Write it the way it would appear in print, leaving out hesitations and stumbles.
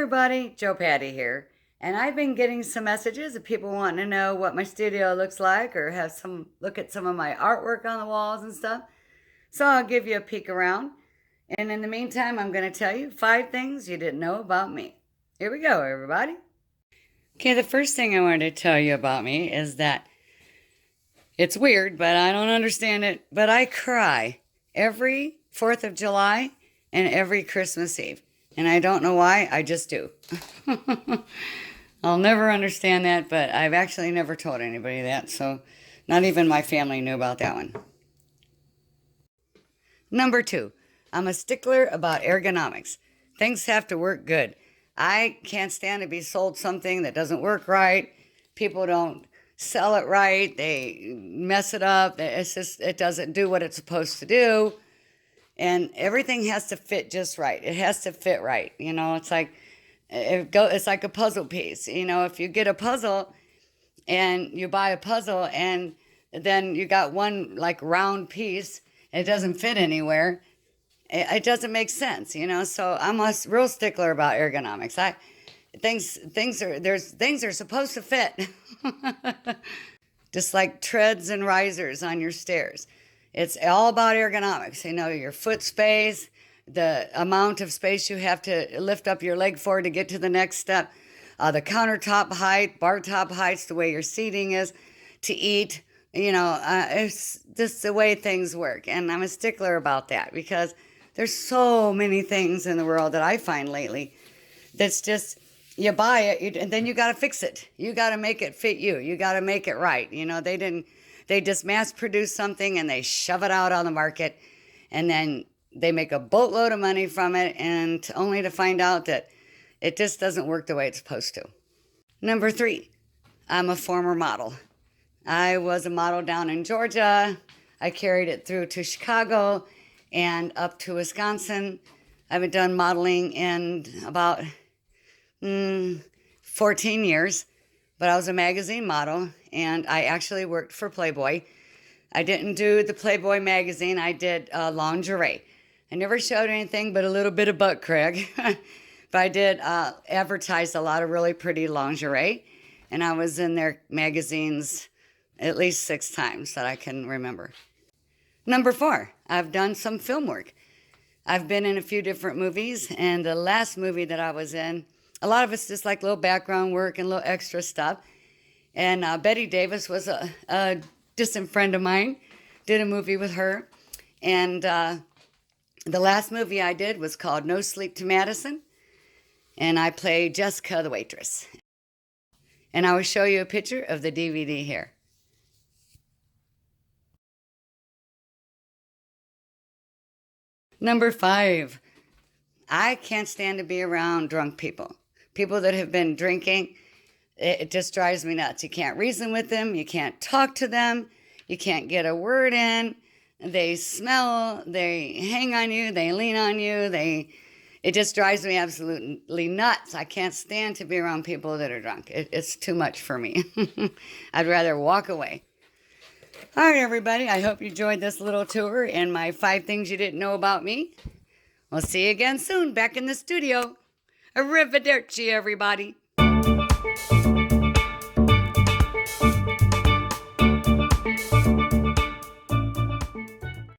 everybody, JoPaddy here, and I've been getting some messages of people wanting to know what my studio looks like or have some look at some of my artwork on the walls and stuff. So I'll give you a peek around, and in the meantime, I'm going to tell you 5 things you didn't know about me. Here we go, everybody. Okay, the first thing I wanted to tell you about me is that it's weird, but I don't understand it, but I cry every 4th of July and every Christmas Eve. And I don't know why, I just do. I'll never understand that, but I've actually never told anybody that, so not even my family knew about that one. Number 2, I'm a stickler about ergonomics. Things have to work good. I can't stand to be sold something that doesn't work right. People don't sell it right. They mess it up. It doesn't do what it's supposed to do. And everything has to fit just right. It has to fit right. You know, it's like a puzzle piece. You know, if you get a puzzle and you buy a puzzle and then you got one like round piece, it doesn't fit anywhere. It doesn't make sense, you know. So I'm a real stickler about ergonomics. Things are supposed to fit. Just like treads and risers on your stairs. It's all about ergonomics. You know, your foot space, the amount of space you have to lift up your leg for to get to the next step, the countertop height, bar top heights, the way your seating is to eat. You know, it's just the way things work. And I'm a stickler about that because there's so many things in the world that I find lately that's just, you buy it and then you got to fix it. You got to make it fit you. You got to make it right. You know, they just mass produce something and they shove it out on the market and then they make a boatload of money from it and only to find out that it just doesn't work the way it's supposed to. Number 3, I'm a former model. I was a model down in Georgia. I carried it through to Chicago and up to Wisconsin. I've done modeling in about 14 years. But I was a magazine model, and I actually worked for Playboy. I didn't do the Playboy magazine. I did lingerie. I never showed anything but a little bit of butt crack. But I did advertise a lot of really pretty lingerie, and I was in their magazines at least 6 times that I can remember. Number 4, I've done some film work. I've been in a few different movies, and the last movie that I was in, a lot of it's just like little background work and little extra stuff. And Betty Davis was a distant friend of mine. Did a movie with her. And the last movie I did was called No Sleep to Madison. And I played Jessica the waitress. And I will show you a picture of the DVD here. Number 5, I can't stand to be around drunk people. People that have been drinking, it just drives me nuts. You can't reason with them. You can't talk to them. You can't get a word in. They smell. They hang on you. They lean on you. It just drives me absolutely nuts. I can't stand to be around people that are drunk. It's too much for me. I'd rather walk away. All right, everybody. I hope you enjoyed this little tour and my 5 things you didn't know about me. We'll see you again soon back in the studio. Arrivederci, everybody.